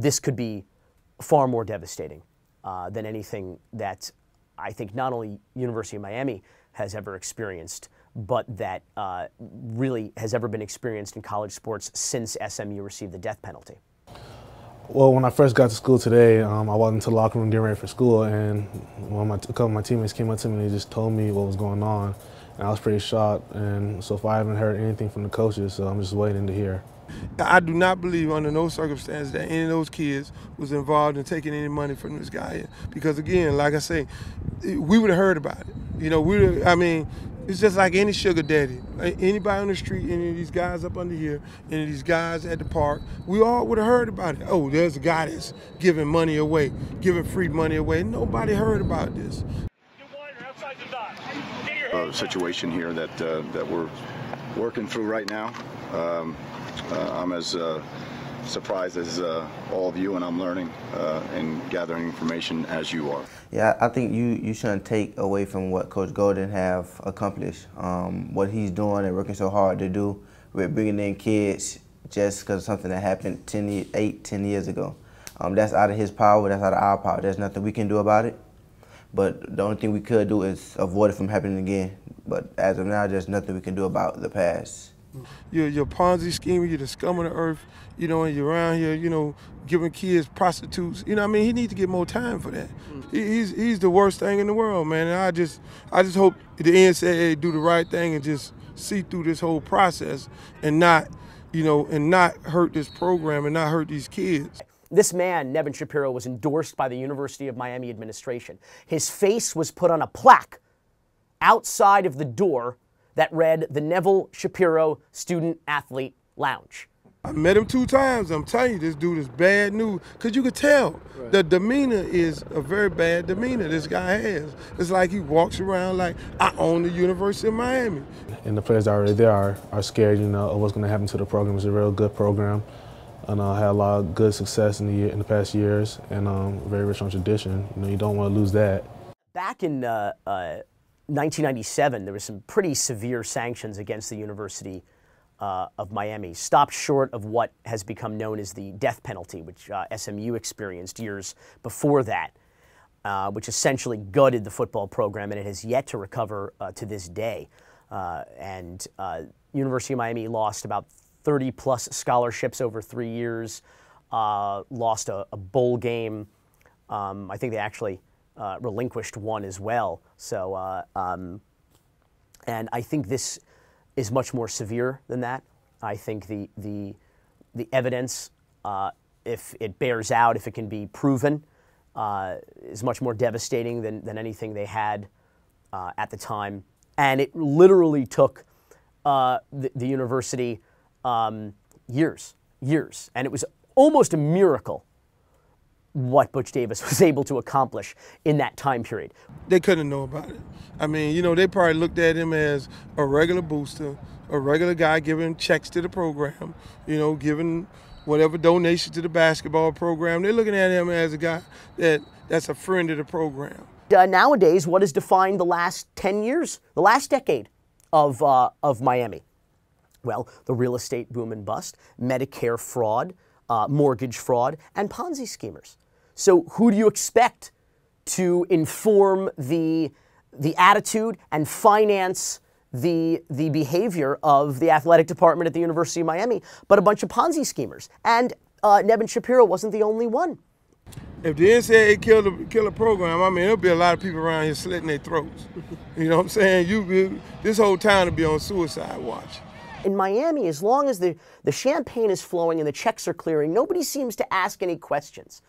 this could be far more devastating than anything that I think not only University of Miami has ever experienced, but that really has ever been experienced in college sports since SMU received the death penalty. Well, when I first got to school today, I walked into the locker room getting ready for school, and a couple of my teammates came up to me and they just told me what was going on. And I was pretty shocked, and so far I haven't heard anything from the coaches, so I'm just waiting to hear. I do not believe under no circumstances that any of those kids was involved in taking any money from this guy. Because again, like I say, we would have heard about it. You know, I mean, it's just like any sugar daddy. Anybody on the street, any of these guys up under here, any of these guys at the park, we all would have heard about it. Oh, there's a guy that's giving money away, giving free money away. Nobody heard about this. Situation here that we're working through right now. I'm as surprised as all of you, and I'm learning and gathering information as you are. Yeah, I think you shouldn't take away from what Coach Golden have accomplished. What he's doing and working so hard to do with bringing in kids just because of something that happened 10 years ago. That's out of his power, that's out of our power. There's nothing we can do about it. But the only thing we could do is avoid it from happening again. But as of now, there's nothing we can do about the past. You're Ponzi scheming, you're the scum of the earth, you know, and you're around here, you know, giving kids prostitutes. You know what I mean? He needs to get more time for that. He's the worst thing in the world, man. And I just hope the NCAA do the right thing and just see through this whole process and not, you know, and not hurt this program and not hurt these kids. This man, Nevin Shapiro, was endorsed by the University of Miami administration. His face was put on a plaque outside of the door that read the Neville Shapiro Student Athlete Lounge. I met him 2 times. I'm telling you, this dude is bad news. Because you could tell the demeanor is a very bad demeanor this guy has. It's like he walks around like, I own the University of Miami. And the players that are already there are scared, you know, of what's going to happen to the program. It's a real good program. And had a lot of good success in the past years, and very rich on tradition. You know, you don't want to lose that. Back in 1997, there were some pretty severe sanctions against the University of Miami, stopped short of what has become known as the death penalty, which SMU experienced years before that, which essentially gutted the football program, and it has yet to recover to this day. University of Miami lost about 30-plus scholarships over 3 years, lost a bowl game. I think they actually relinquished one as well. So, and I think this is much more severe than that. I think the evidence, if it bears out, if it can be proven, is much more devastating than anything they had at the time. And it literally took the university years, and it was almost a miracle what Butch Davis was able to accomplish in that time period. They couldn't know about it. I mean, you know, they probably looked at him as a regular booster, a regular guy giving checks to the program, you know, giving whatever donations to the basketball program. They're looking at him as a guy that's a friend of the program. Nowadays, what has defined the last 10 years, the last decade of Miami? Well, the real estate boom and bust, Medicare fraud, mortgage fraud, and Ponzi schemers. So who do you expect to inform the attitude and finance the behavior of the athletic department at the University of Miami but a bunch of Ponzi schemers? And Nevin Shapiro wasn't the only one. If the NCAA kill a program, I mean, there'll be a lot of people around here slitting their throats. You know what I'm saying? This whole town will be on suicide watch. In Miami, as long as the champagne is flowing and the checks are clearing, nobody seems to ask any questions.